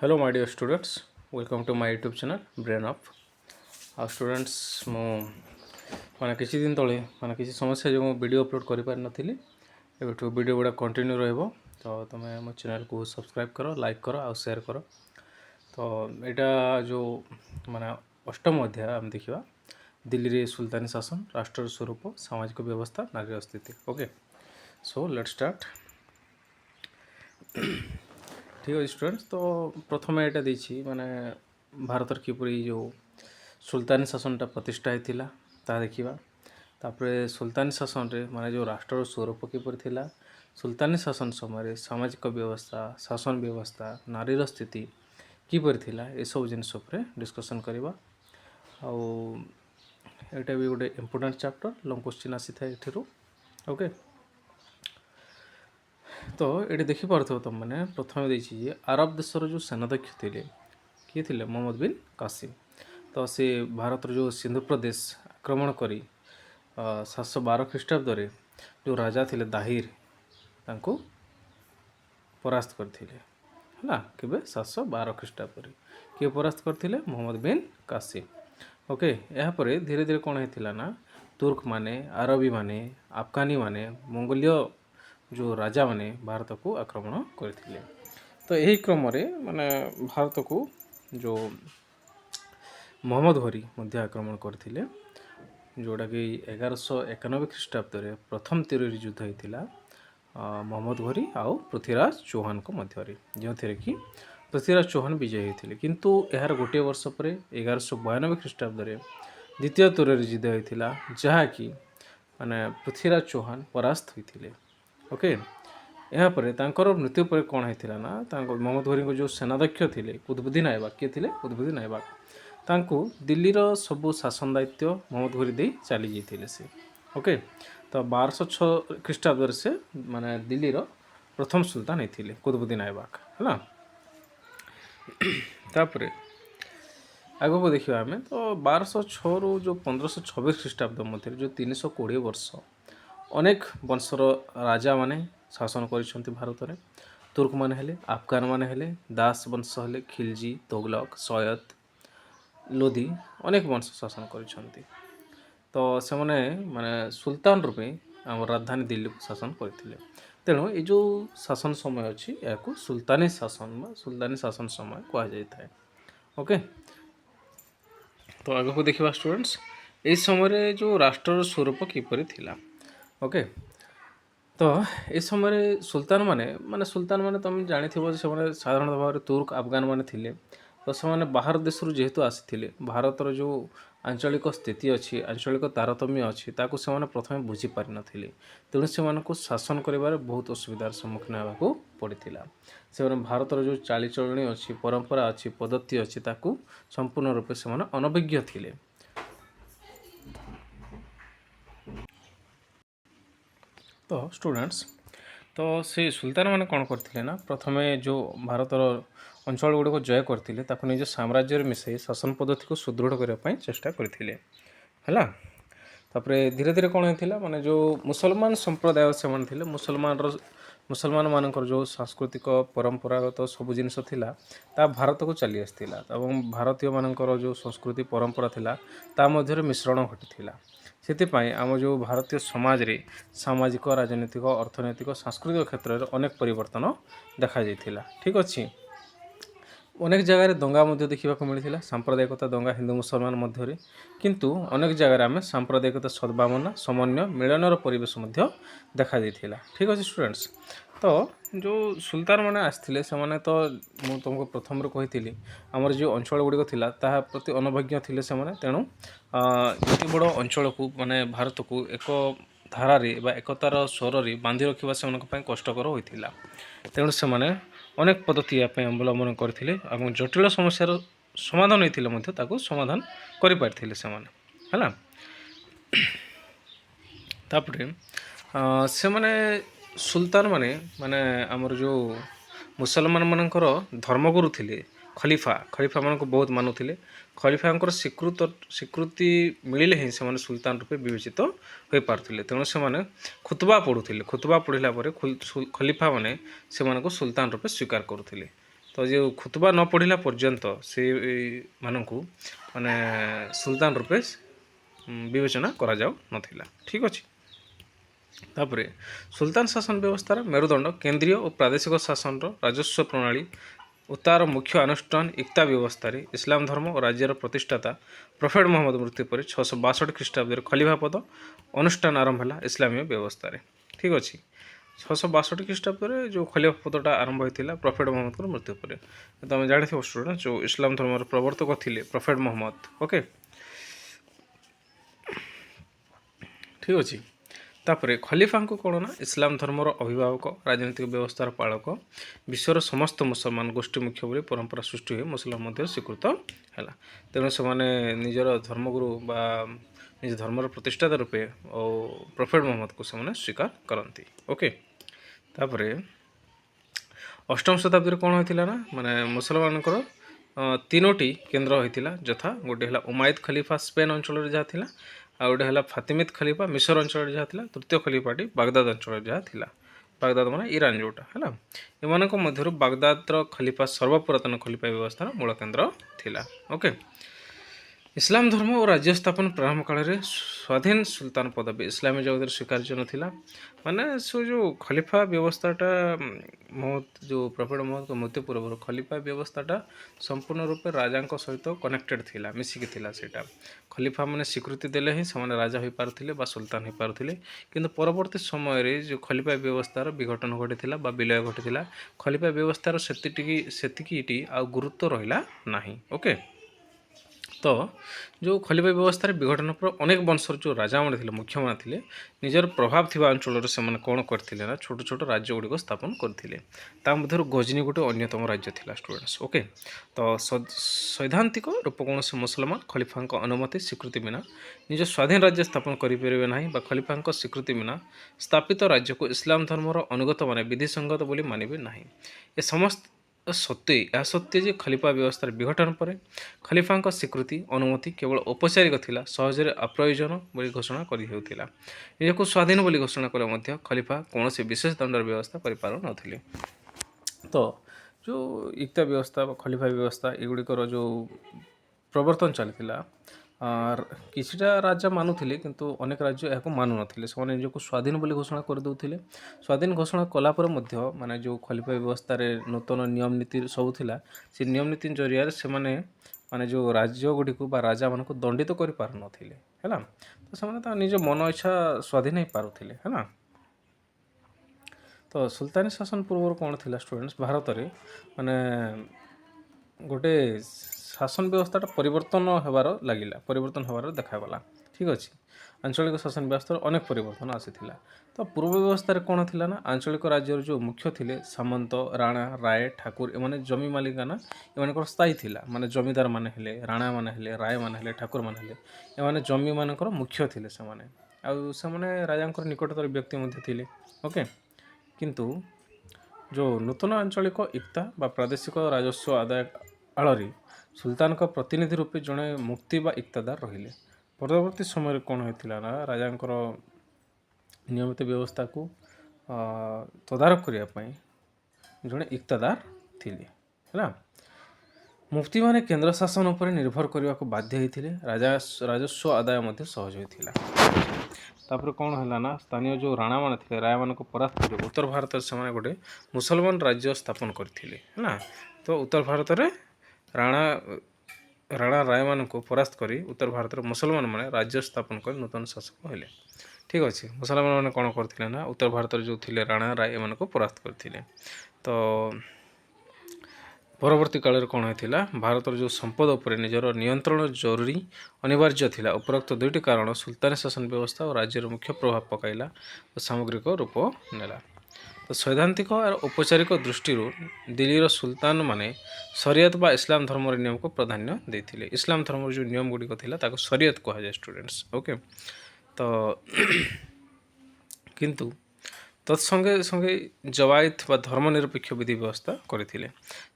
Hello my dear students, welcome to my YouTube channel brain up. Students मैंने किसी दिन तले मैंने किसी समस्या जो वीडियो अपलोड कर पार नथिली एबेठु वीडियो गुड़ा कंटिन्यू रहबो। तो तुम्हें मो चैनल को सब्सक्राइब करो, लाइक करो और शेयर करो। तो यहाँ जो माने अष्टम अध्याय आम देखा दिल्ली रे सुल्तानी शासन, राष्ट्र स्वरूप, सामाजिक व्यवस्था, नारी स्थिति। Okay, so let's start. ठीक है स्टूडेंट्स, तो प्रथम यहाँ देखिए माने भारत किपरि जो सुल्तानी शासनटा प्रतिष्ठा होता ता देखा। तापर सुल्तानी शासन रे माने जो राष्ट्र स्वरूप किपरि थिला, सुल्तानी शासन समय सामाजिक व्यवस्था, शासन व्यवस्था, नारीर स्थिति किपरि थिला, ए सब जिनस उपरे डिस्कशन करवा। आउटा भी गोटे इम्पोर्टेंट चैप्टर, लॉन्ग क्वेश्चन आसी था एठिरु। ओके, तो ये देखिपे तुम मैंने प्रथम देखिए आरब देशर जो सेनाध्यक्ष थे किए थे मोहम्मद बिन कासिम। तो से भारत जो सिंधु प्रदेश आक्रमण कर 712 ख्रीष्टाब्द जो राजा थे दाहिर तांको परास्त करते है के 712 ख्रीष्टाब्द किए परास्त करते मोहम्मद बिन कासिम। ओके, यापर धीरे धीरे कौन होता ना तुर्क माने, आरबी माने, अफगानी माने, मंगोलीय जो राजा माने भारत को आक्रमण करते। तो यही क्रम माने भारत को जो मोहम्मद घोरी मध्य आक्रमण करते, जोटा कि 1191 ख्रीष्टाब्द प्रथम तिरोरी युद्ध होता मोहम्मद घोरी आउ पृथ्वीराज चौहान को मध्य, जो थे कि पृथ्वीराज चौहान विजयी होते। किंतु यार गोटे वर्ष पर 1192 ख्रीष्टाब्द द्वितीय तिरोरी युद्ध होता जहाँकि माने पृथ्वीराज चौहान परास्त होते। ओके, यापर तांकर मृत्यु पर कौन होता ना मोहम्मद घोरी जो सेनाध्यक्ष थे कुतुबुद्दीन ऐबक, किए थे कुतुबुद्दीन ऐबक, तांको दिल्लीर सबू शासन दायित्व मोहम्मद घोरी दे चली जाते से। ओके, तो 1206 ख्रीष्टाब्द से माने दिल्लीर प्रथम सुल्तान होते कुतुबुद्दीन ऐबक है। तापर आग को देखा आम तो 1206 रु जो 1526 ख्रीष्टाब्द मध्य जो 320 वर्ष अनेक वंशर राजा माने शासन कर भारत में। तुर्क माने हेले, अफगान माने हेले, दास वंश हेले, खिलजी, तोगलक, सयद, लोधी अनेक वंश शासन कर। तो से माने सुल्तान रूपे आम राजधानी दिल्ली को शासन करते। तेणु ये जो शासन समय अच्छी या सुल्तानी शासन सुल्तानी शासन समय कहुए। ओके, तो आग को देखा स्टूडेंट्स ये समय जो राष्ट्र स्वरूप किपरि थिला। ओके, तो ये समय सुल्तान माने सुल्तान माने तुम जानी से साधारण भाव तुर्क अफगान माने थिले। तो से बाहर देश जेहेतु आसी भारतर जो आंचलिक स्थिति अच्छी, आंचलिक तारतम्य अच्छी ताकू से प्रथम बुझी पारि नथिले। तेणु से शासन करिबार बहुत असुविधार सम्मुखीन होगा पड़ता। से भारतर जो चालीचलणी अच्छी, परंपरा अच्छी, पद्धति अच्छी ताकू संपूर्ण रूपे से अनभिज्ञ थिले। तो स्टूडेंट्स, तो से सुल्तान मैंने कौन करते ना प्रथम जो भारतर अंचल गुड़िक जय करते निज साम्राज्य मिसई शासन पद्धति को सुदृढ़ करने चेष्टा करते है। तापर धीरे धीरे कौन होता माने जो मुसलमान संप्रदाय से थे मुसलमान मानकर जो सांस्कृतिक परंपरागत सब जिनस ता भारत को चली आसाला। भारतीय मानकर जो संस्कृति परंपरा थिला ता मध्य मिश्रण घटी से आम जो भारतीय समाज रे सामाजिक, राजनीतिक, अर्थनैतिक, सांस्कृतिक क्षेत्र में अनेक परिवर्तन देखा जाइथिला। ठीक अच्छे, अनेक जगह दंगा देखा मिलता, सांप्रदायिकता दंगा हिंदू मुसलमान मध्य, किंतु अनेक जगह आम सांप्रदायिकता सद्भावना, समन्वय, मिलनर परिवेश देखा जाइथिला। ठीक अच्छे स्टूडेंट्स, तो जो सुल्तान मैंने आसते से तो मुझे तुमको प्रथम कही आमर जो अंचल गुड़िक थी प्रति अनभिज्ञ थे से तेणु ये बड़ अंचल को माने भारत को एक धारारे एकतार स्वर बांधि रखा से कष्टकर होता। तेणु से अनेक पद्धति अवलंबन करते और जटिल समस्यार समाधान होता समाधान कर से सुल्तान माने आमर जो मुसलमान मानकर धर्मगुरु थे खलीफा, खलीफा मान को बहुत मानुले। खलीफा स्वीकृति मिले ही से सुल्तान रूपे विवेचित हो पारे। तेणु से खुतबा पढ़ुले, खुतबा पढ़ला खलीफा माने से सुल्तान रूपे स्वीकार करुले। ତ ଯେଉଁ ଖୁତବା ନ ପଢ଼ିଲା ପର୍ଯ୍ୟନ୍ତ ସେଇମାନଙ୍କୁ ମାନେ ସୁଲତାନ ରୂପେ ବିବେଚନା କରାଯାଉନଥିଲା। ଠିକ୍ ଅଛି। ତାପରେ ସୁଲତାନ ଶାସନ ବ୍ୟବସ୍ଥାର ମେରୁଦଣ୍ଡ କେନ୍ଦ୍ରୀୟ ଓ ପ୍ରାଦେଶିକ ଶାସନର ରାଜସ୍ୱ ପ୍ରଣାଳୀ ଓ ତା'ର ମୁଖ୍ୟ ଅନୁଷ୍ଠାନ ଇକ୍ତା ବ୍ୟବସ୍ଥାରେ ଇସଲାମ ଧର୍ମ ଓ ରାଜ୍ୟର ପ୍ରତିଷ୍ଠାତା ପ୍ରଫେଟ୍ ମହମ୍ମଦ ମୃତ୍ୟୁ ପରେ 662 ଖ୍ରୀଷ୍ଟାବ୍ଦରେ ଖଲିଫା ପଦ ଅନୁଷ୍ଠାନ ଆରମ୍ଭ ହେଲା ଇସଲାମୀୟ ବ୍ୟବସ୍ଥାରେ। ଠିକ୍ ଅଛି। 662 ଖ୍ରୀଷ୍ଟାବ୍ଦରେ ଯେଉଁ ଖଲିଫା ପଦଟା ଆରମ୍ଭ ହୋଇଥିଲା ପ୍ରଫେଟ୍ ମହମ୍ମଦଙ୍କର ମୃତ୍ୟୁ ପରେ। ତୁମେ ଜାଣିଥିବ ଷ୍ଟୁଡେଣ୍ଟ, ଯେଉଁ ଇସଲାମ ଧର୍ମର ପ୍ରବର୍ତ୍ତକ ଥିଲେ ପ୍ରଫେଟ୍ ମହମ୍ମଦ। ଓକେ, ଠିକ୍ ଅଛି। ତାପରେ ଖଲିଫାଙ୍କୁ କ'ଣ ନା ଇସଲାମ ଧର୍ମର ଅଭିଭାବକ, ରାଜନୈତିକ ବ୍ୟବସ୍ଥାର ପାଳକ, ବିଶ୍ୱର ସମସ୍ତ ମୁସଲମାନ ଗୋଷ୍ଠୀ ମୁଖ୍ୟ ବୋଲି ପରମ୍ପରା ସୃଷ୍ଟି ହୋଇ ମୁସଲମାନ ମଧ୍ୟ ସ୍ୱୀକୃତ ହେଲା। ତେଣୁ ସେମାନେ ନିଜର ଧର୍ମଗୁରୁ ବା ନିଜ ଧର୍ମର ପ୍ରତିଷ୍ଠାତା ରୂପେ ଓ ପ୍ରଫେଟ୍ ମହମ୍ମଦକୁ ସେମାନେ ସ୍ୱୀକାର କରନ୍ତି। ଓକେ, ତାପରେ ଅଷ୍ଟମ ଶତାବ୍ଦୀରେ କ'ଣ ହୋଇଥିଲା ନା ମାନେ ମୁସଲମାନଙ୍କର 3ଟି କେନ୍ଦ୍ର ହୋଇଥିଲା, ଯଥା ଗୋଟେ ହେଲା ଉମାଇଦ ଖଲିଫା ସ୍ପେନ୍ ଅଞ୍ଚଳରେ ଯାହା ଥିଲା, ଆଉ ଗୋଟେ ହେଲା ଫାତିମିଦ ଖଲିଫା ମିଶର ଅଞ୍ଚଳରେ ଯାହା ଥିଲା, ତୃତୀୟ ଖଲିଫାଟି ବାଗଦାଦ ଅଞ୍ଚଳରେ ଯାହା ଥିଲା। ବାଗଦାଦ ମାନେ ଇରାନ ଯେଉଁଟା ହେଲା। ଏମାନଙ୍କ ମଧ୍ୟରୁ ବାଗଦାଦର ଖଲିଫା ସର୍ବପୁରାତନ ଖଲିଫା ବ୍ୟବସ୍ଥାର ମୂଳ କେନ୍ଦ୍ର ଥିଲା। ଓକେ, ଇସଲାମ ଧର୍ମ ଓ ରାଜ୍ୟ ସ୍ଥାପନ ପ୍ରାରମ୍ଭ କାଳରେ ସ୍ୱାଧୀନ ସୁଲତାନ ପଦବୀ ଇସଲାମୀ ଜଗତରେ ସ୍ୱୀକାର୍ଯ୍ୟ ନଥିଲା। ମାନେ ସେ ଯେଉଁ ଖଲିଫା ବ୍ୟବସ୍ଥାଟା ଯେଉଁ ପ୍ରଫେଟ୍ ମହମ୍ମଦଙ୍କ ମୃତ୍ୟୁ ପୂର୍ବରୁ ଖଲିଫା ବ୍ୟବସ୍ଥାଟା ସମ୍ପୂର୍ଣ୍ଣ ରୂପେ ରାଜାଙ୍କ ସହିତ କନେକ୍ଟେଡ଼ ଥିଲା, ମିଶିକି ଥିଲା। ସେଇଟା ଖଲିଫା ମାନେ ସ୍ୱୀକୃତି ଦେଲେ ହିଁ ସେମାନେ ରାଜା ହୋଇପାରୁଥିଲେ ବା ସୁଲତାନ ହୋଇପାରୁଥିଲେ। କିନ୍ତୁ ପରବର୍ତ୍ତୀ ସମୟରେ ଯେଉଁ ଖଲିଫା ବ୍ୟବସ୍ଥାର ବିଘଟନ ଘଟିଥିଲା ବା ବିଲୟ ଘଟିଥିଲା, ଖଲିଫା ବ୍ୟବସ୍ଥାର ସେତିକିଟି ଆଉ ଗୁରୁତ୍ୱ ରହିଲା ନାହିଁ। ଓକେ, ତ ଯେଉଁ ଖଲିଫା ବ୍ୟବସ୍ଥାରେ ବିଘଟନ ପରେ ଅନେକ ବଂଶର ଯେଉଁ ରାଜାମାନେ ଥିଲେ, ମୁଖ୍ୟମାନେ ଥିଲେ, ନିଜର ପ୍ରଭାବ ଥିବା ଅଞ୍ଚଳରେ ସେମାନେ କ'ଣ କରିଥିଲେ ନା ଛୋଟ ଛୋଟ ରାଜ୍ୟ ଗୁଡ଼ିକ ସ୍ଥାପନ କରିଥିଲେ। ତା ମଧ୍ୟରୁ ଗଜନୀ ଗୋଟେ ଅନ୍ୟତମ ରାଜ୍ୟ ଥିଲା ଷ୍ଟୁଡେଣ୍ଟସ୍। ଓକେ, ତ ସୈଦ୍ଧାନ୍ତିକ ରୂପ କୌଣସି ମୁସଲମାନ ଖଲିଫାଙ୍କ ଅନୁମତି ସ୍ୱୀକୃତି ବିନା ନିଜ ସ୍ୱାଧୀନ ରାଜ୍ୟ ସ୍ଥାପନ କରିପାରିବେ ନାହିଁ ବା ଖଲିଫାଙ୍କ ସ୍ୱୀକୃତି ବିନା ସ୍ଥାପିତ ରାଜ୍ୟକୁ ଇସଲାମ ଧର୍ମର ଅନୁଗତମାନେ ବିଧିସଙ୍ଗତ ବୋଲି ମାନିବେ ନାହିଁ। ଏ ସମସ୍ତ ଏହା ସତ୍ତ୍ୱେ ଯେ ଖଲିଫା ବ୍ୟବସ୍ଥାର ବିଘଟନ ପରେ ଖଲିଫାଙ୍କ ସ୍ୱୀକୃତି ଅନୁମତି କେବଳ ଔପଚାରିକ ଥିଲା, ସହଜରେ ଅପ୍ରୟୋଜନ ବୋଲି ଘୋଷଣା କରିହେଉଥିଲା। ନିଜକୁ ସ୍ୱାଧୀନ ବୋଲି ଘୋଷଣା କଲେ ମଧ୍ୟ ଖଲିଫା କୌଣସି ବିଶେଷ ଦଣ୍ଡର ବ୍ୟବସ୍ଥା କରିପାରୁନଥିଲେ। ତ ଯେଉଁ ଇକ୍ତା ବ୍ୟବସ୍ଥା ବା ଖଲିଫା ବ୍ୟବସ୍ଥା ଏଗୁଡ଼ିକର ଯେଉଁ ପ୍ରବର୍ତ୍ତନ ଚାଲିଥିଲା, କିଛିଟା ରାଜା ମାନୁଥିଲେ କିନ୍ତୁ ଅନେକ ରାଜ୍ୟ ଏହାକୁ ମାନୁନଥିଲେ। ସେମାନେ ନିଜକୁ ସ୍ୱାଧୀନ ବୋଲି ଘୋଷଣା କରିଦେଉଥିଲେ। ସ୍ୱାଧୀନ ଘୋଷଣା କଲା ପରେ ମଧ୍ୟ ମାନେ ଯେଉଁ ଖଲିଫା ବ୍ୟବସ୍ଥାରେ ନୂତନ ନିୟମ ନୀତି ସବୁ ଥିଲା, ସେ ନିୟମ ନୀତି ଜରିଆରେ ସେମାନେ ମାନେ ଯେଉଁ ରାଜ୍ୟ ଗୁଡ଼ିକୁ ବା ରାଜାମାନଙ୍କୁ ଦଣ୍ଡିତ କରିପାରୁନଥିଲେ ହେଲା। ତ ସେମାନେ ତା ନିଜ ମନ ଇଚ୍ଛା ସ୍ୱାଧୀନ ହେଇପାରୁଥିଲେ ହେଲା। ତ ସୁଲତାନୀ ଶାସନ ପୂର୍ବରୁ କ'ଣ ଥିଲା ଷ୍ଟୁଡେଣ୍ଟସ୍, ଭାରତରେ ମାନେ ଗୋଟେ ଶାସନ ବ୍ୟବସ୍ଥାଟା ପରିବର୍ତ୍ତନ ହେବାର ଦେଖାଗଲା। ଠିକ୍ ଅଛି। ଆଞ୍ଚଳିକ ଶାସନ ବ୍ୟବସ୍ଥାରେ ଅନେକ ପରିବର୍ତ୍ତନ ଆସିଥିଲା। ତ ପୂର୍ବ ବ୍ୟବସ୍ଥାରେ କ'ଣ ଥିଲା ନା ଆଞ୍ଚଳିକ ରାଜ୍ୟର ଯେଉଁ ମୁଖ୍ୟ ଥିଲେ ସାମନ୍ତ, ରାଣା, ରାୟ, ଠାକୁର, ଏମାନେ ଜମି ମାଲିକାନା ଏମାନଙ୍କର ସ୍ଥାୟୀ ଥିଲା। ମାନେ ଜମିଦାର ମାନେ ହେଲେ, ରାଣାମାନେ ହେଲେ, ରାୟମାନେ ହେଲେ, ଠାକୁରମାନେ ହେଲେ, ଏମାନେ ଜମିମାନଙ୍କର ମୁଖ୍ୟ ଥିଲେ ସେମାନେ। ଆଉ ସେମାନେ ରାଜାଙ୍କର ନିକଟତର ବ୍ୟକ୍ତି ମଧ୍ୟ ଥିଲେ। ଓକେ, କିନ୍ତୁ ଯେଉଁ ନୂତନ ଆଞ୍ଚଳିକ ଇକ୍ତା ବା ପ୍ରାଦେଶିକ ରାଜସ୍ୱ ଆଦାୟ ଆଳରେ ସୁଲତାନଙ୍କ ପ୍ରତିନିଧି ରୂପେ ଜଣେ ମୁଫ୍ତି ବା ଇକ୍ତାଦାର ରହିଲେ। ପରବର୍ତ୍ତୀ ସମୟରେ କ'ଣ ହୋଇଥିଲା ନା ରାଜାଙ୍କର ନିୟମିତ ବ୍ୟବସ୍ଥାକୁ ତଦାରଖ କରିବା ପାଇଁ ଜଣେ ଇକ୍ତାଦାର ଥିଲେ ହେଲା। ମୁଫ୍ତିମାନେ କେନ୍ଦ୍ର ଶାସନ ଉପରେ ନିର୍ଭର କରିବାକୁ ବାଧ୍ୟ ହୋଇଥିଲେ। ରାଜସ୍ୱ ଆଦାୟ ମଧ୍ୟ ସହଜ ହୋଇଥିଲା। ତାପରେ କ'ଣ ହେଲା ନା ସ୍ଥାନୀୟ ଯେଉଁ ରାଣାମାନେ ଥିଲେ, ରାୟମାନଙ୍କୁ ପରାସ୍ତ କରି ଉତ୍ତର ଭାରତରେ ସେମାନେ ଗୋଟେ ମୁସଲମାନ ରାଜ୍ୟ ସ୍ଥାପନ କରିଥିଲେ ହେଲା। ତ ଉତ୍ତର ଭାରତରେ ରାଣା ରାୟମାନଙ୍କୁ ପରାସ୍ତ କରି ଉତ୍ତର ଭାରତରେ ମୁସଲମାନମାନେ ରାଜ୍ୟ ସ୍ଥାପନ କରି ନୂତନ ଶାସକ ହେଲେ। ଠିକ୍ ଅଛି। ମୁସଲମାନମାନେ କ'ଣ କରିଥିଲେ ନା ଉତ୍ତର ଭାରତରେ ଯେଉଁ ଥିଲେ ରାଣା ରାୟ ଏମାନଙ୍କୁ ପରାସ୍ତ କରିଥିଲେ। ତ ପରବର୍ତ୍ତୀ କାଳରେ କ'ଣ ହୋଇଥିଲା, ଭାରତର ଯେଉଁ ସମ୍ପଦ ଉପରେ ନିଜର ନିୟନ୍ତ୍ରଣ ଜରୁରୀ ଅନିବାର୍ଯ୍ୟ ଥିଲା। ଉପରୋକ୍ତ ଦୁଇଟି କାରଣ ସୁଲତାନୀ ଶାସନ ବ୍ୟବସ୍ଥା ଓ ରାଜ୍ୟର ମୁଖ୍ୟ ପ୍ରଭାବ ପକାଇଲା ଓ ସାମଗ୍ରିକ ରୂପ ନେଲା। ତ ସୈଦ୍ଧାନ୍ତିକ ଔପଚାରିକ ଦୃଷ୍ଟିରୁ ଦିଲ୍ଲୀର ସୁଲତାନମାନେ ଶରିୟତ ବା ଇସଲାମ ଧର୍ମର ନିୟମକୁ ପ୍ରାଧାନ୍ୟ ଦେଇଥିଲେ। ଇସଲାମ ଧର୍ମର ଯେଉଁ ନିୟମ ଗୁଡ଼ିକ ଥିଲା ତାକୁ ଶରିୟତ କୁହାଯାଏ ଷ୍ଟୁଡେଣ୍ଟସ୍। ଓକେ, ତ କିନ୍ତୁ ତତ୍ସଙ୍ଗେ ସଙ୍ଗେ ଜବାୟତ ବା ଧର୍ମନିରପେକ୍ଷ ବିଧି ବ୍ୟବସ୍ଥା କରିଥିଲେ।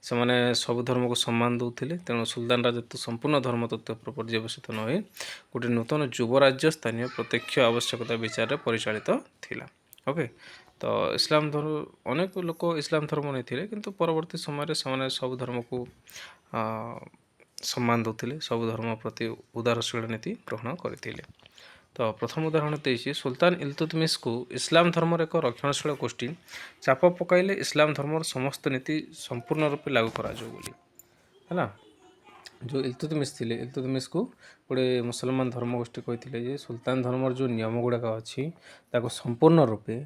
ସେମାନେ ସବୁ ଧର୍ମକୁ ସମ୍ମାନ ଦେଉଥିଲେ। ତେଣୁ ସୁଲତାନ ରାଜତ୍ୱ ସମ୍ପୂର୍ଣ୍ଣ ଧର୍ମ ତତ୍ତ୍ୱ ଉପରେ ପର୍ଯ୍ୟବେସିତ ନ ହୋଇ ଗୋଟିଏ ନୂତନ ଯୁବ ରାଜ୍ୟ ସ୍ଥାନୀୟ ପ୍ରତ୍ୟକ୍ଷ ଆବଶ୍ୟକତା ବିଚାରରେ ପରିଚାଳିତ ଥିଲା। ଓକେ, ତ ଇସଲାମ ଧର୍ମ ଅନେକ ଲୋକ ଇସଲାମ ଧର୍ମ ନେଇଥିଲେ, କିନ୍ତୁ ପରବର୍ତ୍ତୀ ସମୟରେ ସେମାନେ ସବୁ ଧର୍ମକୁ ସମ୍ମାନ ଦେଉଥିଲେ, ସବୁ ଧର୍ମ ପ୍ରତି ଉଦାରଶୀଳ ନୀତି ଗ୍ରହଣ କରିଥିଲେ। ତ ପ୍ରଥମ ଉଦାହରଣ ଦେଇଛି, ସୁଲତାନ ଇଲତୁତମିଶକୁ ଇସଲାମ ଧର୍ମର ଏକ ରକ୍ଷଣଶୀଳ ଗୋଷ୍ଠୀ ଚାପ ପକାଇଲେ ଇସଲାମ ଧର୍ମର ସମସ୍ତ ନୀତି ସମ୍ପୂର୍ଣ୍ଣ ରୂପେ ଲାଗୁ କରାଯିବ ବୋଲି। ହେଲା, ଯେଉଁ ଇଲତୁତମିଶ ଥିଲେ, ଇଲତୁତମିଶକୁ ଗୋଟେ ମୁସଲମାନ ଧର୍ମ ଗୋଷ୍ଠୀ କହିଥିଲେ ଯେ ସୁଲତାନ ଧର୍ମର ଯେଉଁ ନିୟମ ଗୁଡ଼ାକ ଅଛି ତାକୁ ସମ୍ପୂର୍ଣ୍ଣ ରୂପେ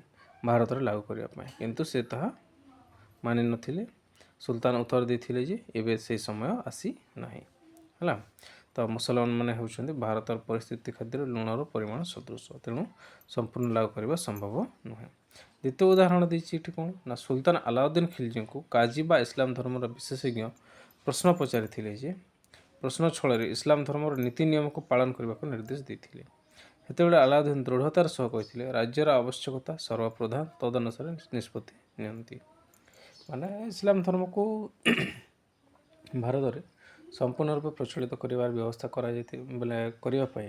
ଭାରତରେ ଲାଗୁ କରିବା ପାଇଁ, କିନ୍ତୁ ସେ ତାହା ମାନିନଥିଲେ। ସୁଲତାନ ଉତ୍ତର ଦେଇଥିଲେ ଯେ ଏବେ ସେହି ସମୟ ଆସିନାହିଁ। ହେଲା, ତ ମୁସଲମାନମାନେ ହେଉଛନ୍ତି ଭାରତର ପରିସ୍ଥିତି ଖାଦ୍ୟରେ ଲୁଣର ପରିମାଣ ସଦୃଶ, ତେଣୁ ସମ୍ପୂର୍ଣ୍ଣ ଲାଗୁ କରିବା ସମ୍ଭବ ନୁହେଁ। ଦ୍ୱିତୀୟ ଉଦାହରଣ ଦେଇଛି ଏଠି କ'ଣ ନା, ସୁଲତାନ ଆଲାଉଦ୍ଦିନ ଖିଲଜୀଙ୍କୁ କାଜୀ ବା ଇସଲାମ ଧର୍ମର ବିଶେଷଜ୍ଞ ପ୍ରଶ୍ନ ପଚାରିଥିଲେ ଯେ ପ୍ରଶ୍ନ ଛଳରେ ଇସଲାମ ଧର୍ମର ନୀତି ନିୟମକୁ ପାଳନ କରିବାକୁ ନିର୍ଦ୍ଦେଶ ଦେଇଥିଲେ। ସେତେବେଳେ ଆଲାଉଦ୍ଦିନ ଦୃଢ଼ତାର ସହ କହିଥିଲେ, ରାଜ୍ୟର ଆବଶ୍ୟକତା ସର୍ବପ୍ରଧାନ, ତଦନୁସାରେ ନିଷ୍ପତ୍ତି ନିଅନ୍ତି। ମାନେ ଇସଲାମ ଧର୍ମକୁ ଭାରତରେ ସମ୍ପୂର୍ଣ୍ଣ ରୂପେ ପ୍ରଚଳିତ କରିବାର ବ୍ୟବସ୍ଥା ବୋଲେ କରିବା ପାଇଁ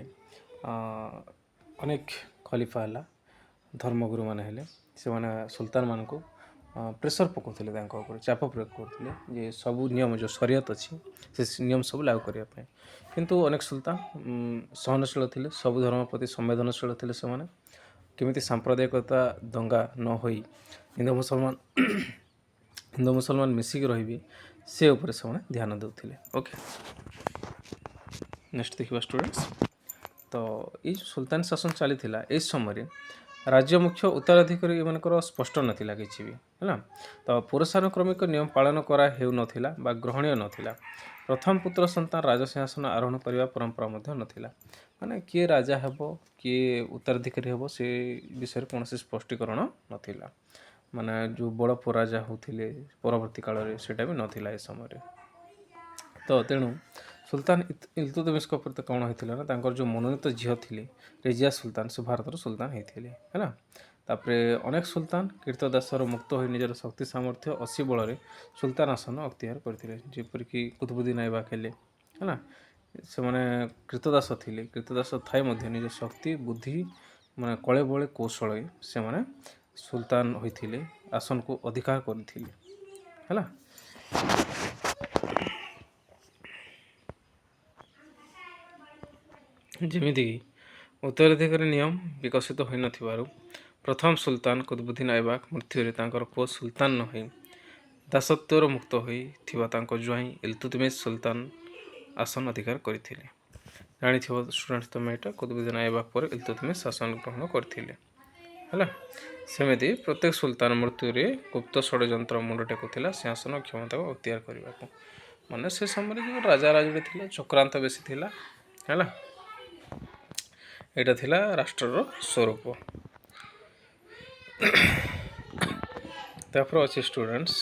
ଅନେକ ଖଲିଫା ହେଲା, ଧର୍ମଗୁରୁମାନେ ହେଲେ, ସେମାନେ ସୁଲତାନମାନଙ୍କୁ ପ୍ରେସର ପକାଉଥିଲେ, ତାଙ୍କ ଉପରେ ଚାପ ପ୍ରୟୋଗ କରୁଥିଲେ ଯେ ସବୁ ନିୟମ ଯେଉଁ ଶରିୟତ ଅଛି ସେ ନିୟମ ସବୁ ଲାଗୁ କରିବା ପାଇଁ। କିନ୍ତୁ ଅନେକ ସୁଲତାନ ସହନଶୀଳ ଥିଲେ, ସବୁ ଧର୍ମ ପ୍ରତି ସମ୍ବେଦନଶୀଳ ଥିଲେ। ସେମାନେ କେମିତି ସାମ୍ପ୍ରଦାୟିକତା ଦଙ୍ଗା ନ ହୋଇ ହିନ୍ଦୁ ମୁସଲମାନ ମିଶିକି ରହିବେ ସେ ଉପରେ ସେମାନେ ଧ୍ୟାନ ଦେଉଥିଲେ। ଓକେ, ନେକ୍ସଟ ଦେଖିବା ଷ୍ଟୁଡେଣ୍ଟସ୍। ତ ଏଇ ଯେଉଁ ସୁଲତାନ ଶାସନ ଚାଲିଥିଲା ଏଇ ସମୟରେ ରାଜ୍ୟ ମୁଖ୍ୟ ଉତ୍ତରାଧିକାରୀ ଏମାନଙ୍କର ସ୍ପଷ୍ଟ ନଥିଲା କିଛି ବି। ହେଲା, ତ ପୁରୁଷାନୁକ୍ରମିକ ନିୟମ ପାଳନ କରା ହେଉନଥିଲା ବା ଗ୍ରହଣୀୟ ନଥିଲା। ପ୍ରଥମ ପୁତ୍ର ସନ୍ତାନ ରାଜସିଂହାସନ ଆରୋହଣ କରିବା ପରମ୍ପରା ମଧ୍ୟ ନଥିଲା। ମାନେ କିଏ ରାଜା ହେବ, କିଏ ଉତ୍ତରାଧିକାରୀ ହେବ, ସେ ବିଷୟରେ କୌଣସି ସ୍ପଷ୍ଟୀକରଣ ନଥିଲା। ମାନେ ଯେଉଁ ବଡ଼ ପୁଅ ରାଜା ହେଉଥିଲେ ପରବର୍ତ୍ତୀ କାଳରେ, ସେଇଟା ବି ନଥିଲା ଏ ସମୟରେ। ତ ତେଣୁ ସୁଲତାନ ଇଲତୁତମିଶଙ୍କ ପ୍ରତି କ'ଣ ହେଇଥିଲା ନା, ତାଙ୍କର ଯେଉଁ ମନୋନୀତ ଝିଅ ଥିଲେ ରେଜିଆ ସୁଲତାନ, ସେ ଭାରତର ସୁଲତାନ ହେଇଥିଲେ। ହେଲା, ତାପରେ ଅନେକ ସୁଲତାନ କୀର୍ତ୍ତଦାସର ମୁକ୍ତ ହୋଇ ନିଜର ଶକ୍ତି ସାମର୍ଥ୍ୟ ଅସି ବଳରେ ସୁଲତାନ ଆସନ ଅକ୍ତିଆର କରିଥିଲେ, ଯେପରିକି କୁତୁବୁଦ୍ଦିନ ଆଇବାକ ହେଲେ। ହେଲା, ସେମାନେ କୀର୍ତ୍ତଦାସ ଥିଲେ, କୀର୍ତ୍ତଦାସ ଥାଇ ମଧ୍ୟ ନିଜ ଶକ୍ତି ବୁଦ୍ଧି ମାନେ କଳେ ବଳେ କୌଶଳରେ ସେମାନେ ସୁଲତାନ ହୋଇଥିଲେ, ଆସନକୁ ଅଧିକାର କରିଥିଲେ। ହେଲା, ଯେମିତିକି ଉତ୍ତରାଧିକାରୀ ନିୟମ ବିକଶିତ ହୋଇନଥିବାରୁ ପ୍ରଥମ ସୁଲତାନ କୁତୁବୁଦ୍ଦିନ ଆଇବାକ ମୃତ୍ୟୁରେ ତାଙ୍କର ପୁଅ ସୁଲତାନ ନ ହୋଇ ଦାସତ୍ୱରୁ ମୁକ୍ତ ହୋଇଥିବା ତାଙ୍କ ଜ୍ୱାଇଁ ଇଲତୁତମିଶ ସୁଲତାନ ଆସନ ଅଧିକାର କରିଥିଲେ। ଜାଣିଥିବ ଷ୍ଟୁଡେଣ୍ଟସ୍ ତମେ ଏଇଟା, କୁତୁବୁଦ୍ଦିନ ଆଇବାକ ପରେ ଇଲତୁତମିଶ ଶାସନ ଗ୍ରହଣ କରିଥିଲେ। ହେଲା, ସେମିତି ପ୍ରତ୍ୟେକ ସୁଲତାନ ମୃତ୍ୟୁରେ ଗୁପ୍ତ ଷଡ଼ଯନ୍ତ୍ର ମୁଣ୍ଡ ଟେକୁଥିଲା ସିଂହାସନ କ୍ଷମତାକୁ ଅକ୍ତିଆର କରିବାକୁ। ମାନେ ସେ ସମୟରେ ଯେଉଁ ରାଜା ରାଜୁଡ଼ି ଥିଲା, ଚକ୍ରାନ୍ତ ବେଶୀ ଥିଲା। ହେଲା, ଏଇଟା ଥିଲା ରାଷ୍ଟ୍ରର ସ୍ୱରୂପ। ତାପରେ ଅଛି ଷ୍ଟୁଡେଣ୍ଟସ୍